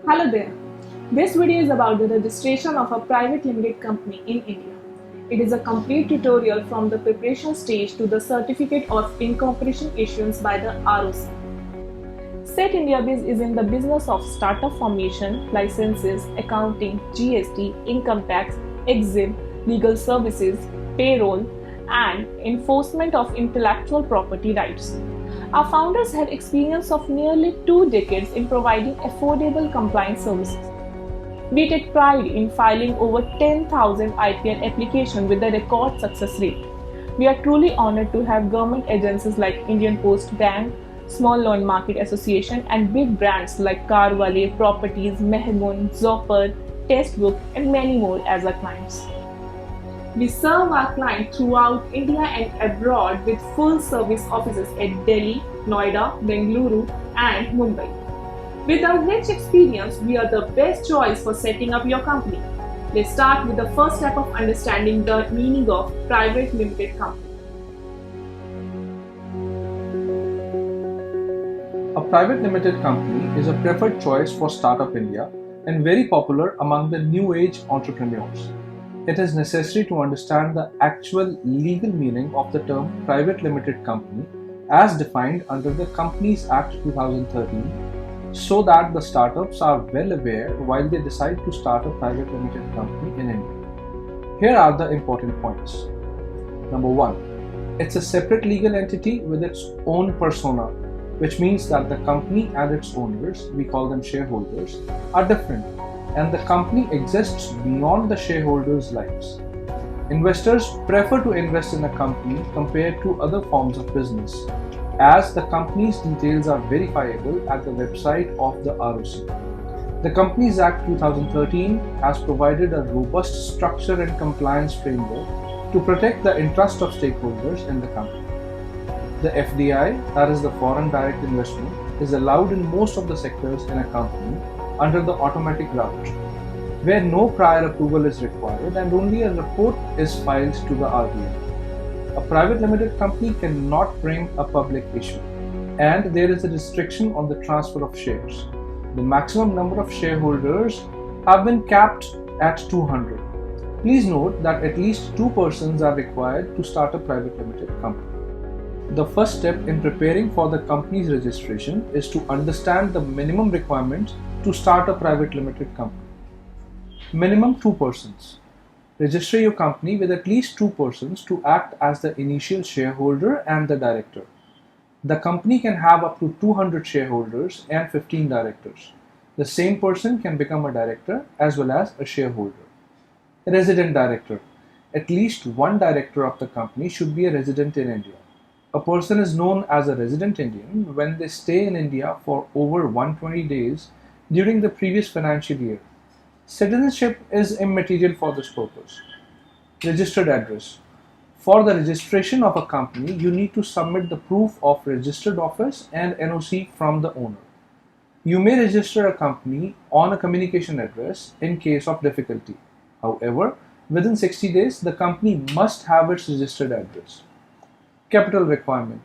Hello there. This video is about the registration of a private limited company in India. It is a complete tutorial from the preparation stage to the certificate of incorporation issuance by the ROC. Setindiabiz is in the business of startup formation, licenses, accounting, GST, income tax, exim, legal services, payroll, and enforcement of intellectual property rights. Our founders had experience of nearly 2 decades in providing affordable compliance services. We take pride in filing over 10,000 IPL applications with a record success rate. We are truly honored to have government agencies like Indian Post Bank, Small Loan Market Association, and big brands like Carwale, Properties, Mehgun, Zopper, Testbook, and many more as our clients. We serve our clients throughout India and abroad with full service offices at Delhi, Noida, Bengaluru, and Mumbai. With our rich experience, we are the best choice for setting up your company. Let's start with the first step of understanding the meaning of private limited company. A private limited company is a preferred choice for Startup India and very popular among the new age entrepreneurs. It is necessary to understand the actual legal meaning of the term private limited company as defined under the Companies Act 2013 so that the startups are well aware while they decide to start a private limited company in India. Here are the important points. Number 1. It's a separate legal entity with its own persona, which means that the company and its owners, we call them shareholders, are different, and the company exists beyond the shareholders' lives. Investors prefer to invest in a company compared to other forms of business, as the company's details are verifiable at the website of the ROC. The Companies Act 2013 has provided a robust structure and compliance framework to protect the interest of stakeholders in the company. The FDI, that is the foreign direct investment, is allowed in most of the sectors in a company under the automatic route, where no prior approval is required and only a report is filed to the RBI. A private limited company cannot bring a public issue, and there is a restriction on the transfer of shares. The maximum number of shareholders have been capped at 200. Please note that at least 2 persons are required to start a private limited company. The first step in preparing for the company's registration is to understand the minimum requirements to start a private limited company. Minimum 2 persons. Register your company with at least 2 persons to act as the initial shareholder and the director. The company can have up to 200 shareholders and 15 directors. The same person can become a director as well as a shareholder. Resident director. At least one director of the company should be a resident in India. A person is known as a resident Indian when they stay in India for over 120 days during the previous financial year. Citizenship is immaterial for this purpose. Registered address. For the registration of a company, you need to submit the proof of registered office and NOC from the owner. You may register a company on a communication address in case of difficulty. However, within 60 days, the company must have its registered address. Capital requirement.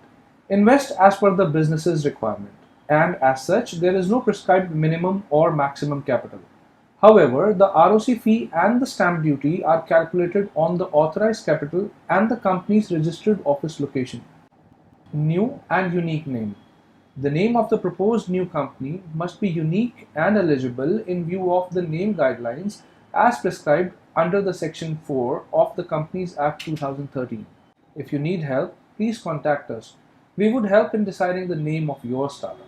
Invest as per the business's requirement, and as such, there is no prescribed minimum or maximum capital. However, the ROC fee and the stamp duty are calculated on the authorized capital and the company's registered office location. New and unique name. The name of the proposed new company must be unique and eligible in view of the name guidelines as prescribed under the Section 4 of the Companies Act 2013. If you need help, please contact us. We would help in deciding the name of your startup.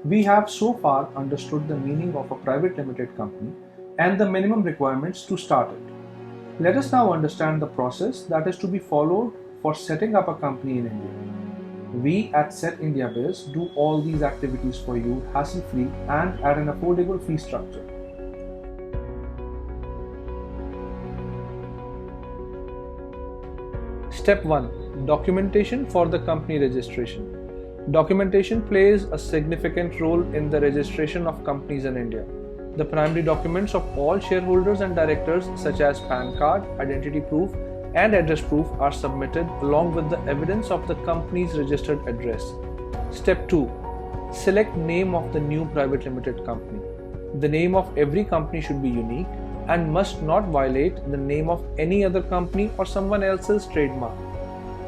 We have so far understood the meaning of a private limited company and the minimum requirements to start it. Let us now understand the process that is to be followed for setting up a company in India. We at Setindiabiz do all these activities for you hassle-free and at an affordable fee structure. Step 1. Documentation for the company registration. Documentation plays a significant role in the registration of companies in India. The primary documents of all shareholders and directors such as PAN card, identity proof, and address proof are submitted along with the evidence of the company's registered address. Step 2. Select name of the new private limited company. The name of every company should be unique and must not violate the name of any other company or someone else's trademark.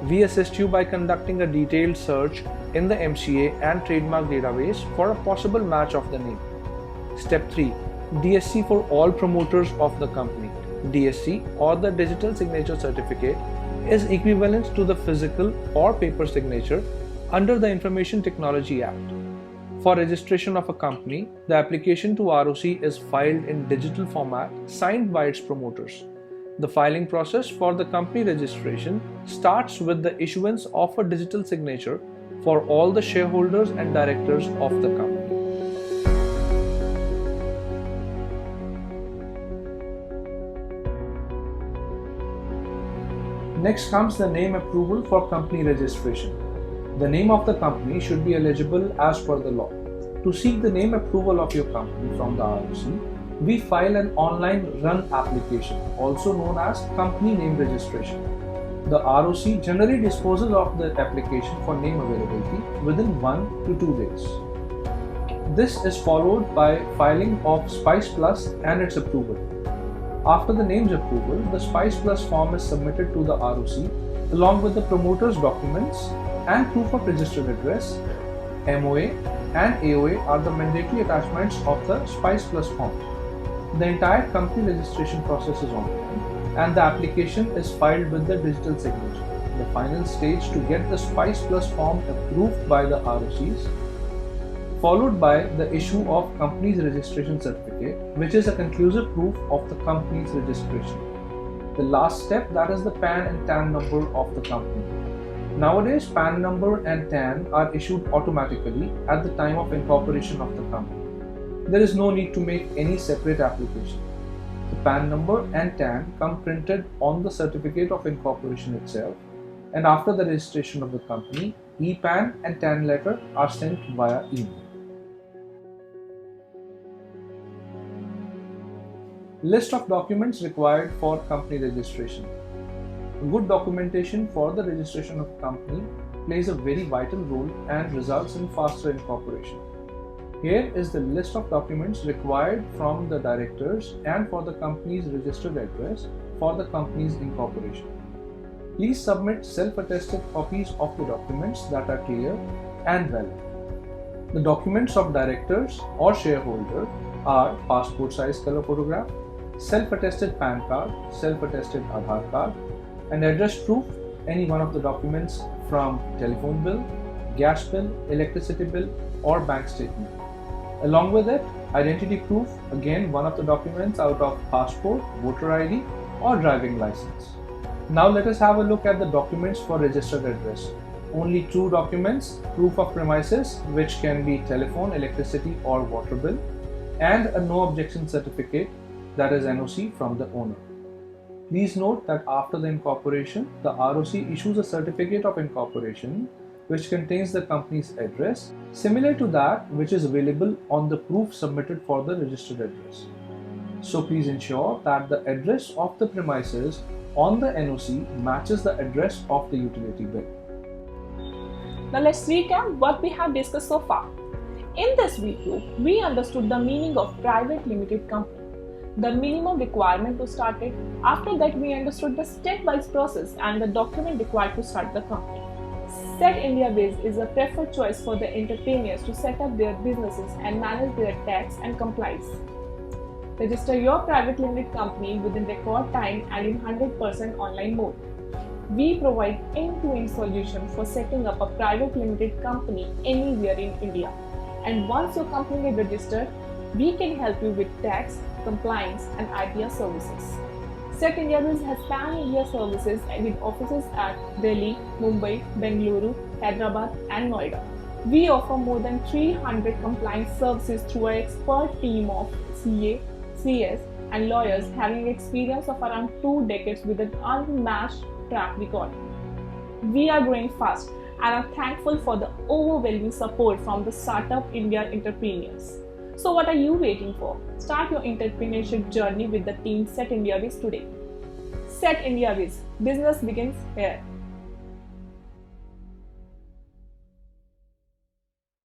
We assist you by conducting a detailed search in the MCA and trademark database for a possible match of the name. Step 3. DSC for all promoters of the company. DSC, or the Digital Signature Certificate, is equivalent to the physical or paper signature under the Information Technology Act. For registration of a company, the application to ROC is filed in digital format signed by its promoters. The filing process for the company registration starts with the issuance of a digital signature for all the shareholders and directors of the company. Next comes the name approval for company registration. The name of the company should be eligible as per the law. To seek the name approval of your company from the ROC, we file an online run application, also known as company name registration. The ROC generally disposes of the application for name availability within 1 to 2 days. This is followed by filing of Spice Plus and its approval. After the name's approval, the Spice Plus form is submitted to the ROC along with the promoter's documents and proof of registered address. MOA and AOA are the mandatory attachments of the Spice Plus form. The entire company registration process is online and the application is filed with the digital signature. The final stage to get the Spice Plus form approved by the ROCs, followed by the issue of company's registration certificate, which is a conclusive proof of the company's registration. The last step, that is the PAN and TAN number of the company. Nowadays, PAN number and TAN are issued automatically at the time of incorporation of the company. There is no need to make any separate application. The PAN number and TAN come printed on the certificate of incorporation itself, and after the registration of the company, e-PAN and TAN letter are sent via email. List of documents required for company registration. Good documentation for the registration of a company plays a very vital role and results in faster incorporation. Here is the list of documents required from the directors and for the company's registered address for the company's incorporation. Please submit self-attested copies of the documents that are clear and valid. The documents of directors or shareholder are passport size color photograph, self-attested PAN card, self-attested Aadhaar card, and address proof, any one of the documents from telephone bill, gas bill, electricity bill, or bank statement. Along with it, identity proof, again one of the documents out of passport, voter ID, or driving license. Now let us have a look at the documents for registered address. Only 2 documents, proof of premises, which can be telephone, electricity, or water bill, and a no objection certificate, that is NOC, from the owner. Please note that after the incorporation, the ROC issues a certificate of incorporation which contains the company's address, similar to that which is available on the proof submitted for the registered address. So please ensure that the address of the premises on the NOC matches the address of the utility bill. Now let's recap what we have discussed so far. In this video, we understood the meaning of private limited company, the minimum requirement to start it. After that, we understood the step-wise process and the document required to start the company. Setindiabiz is a preferred choice for the entrepreneurs to set up their businesses and manage their tax and compliance. Register your private limited company within record time and in 100% online mode. We provide end-to-end solution for setting up a private limited company anywhere in India. And once your company is registered, we can help you with tax, compliance, and IPR services. Setindiabiz has pan-India services with offices at Delhi, Mumbai, Bengaluru, Hyderabad, and Noida. We offer more than 300 compliance services through our expert team of CA, CS, and lawyers having experience of around 2 decades with an unmatched track record. We are growing fast and are thankful for the overwhelming support from the Startup India entrepreneurs. So what are you waiting for? Start your entrepreneurship journey with the team Setindiabiz today. Setindiabiz, business begins here.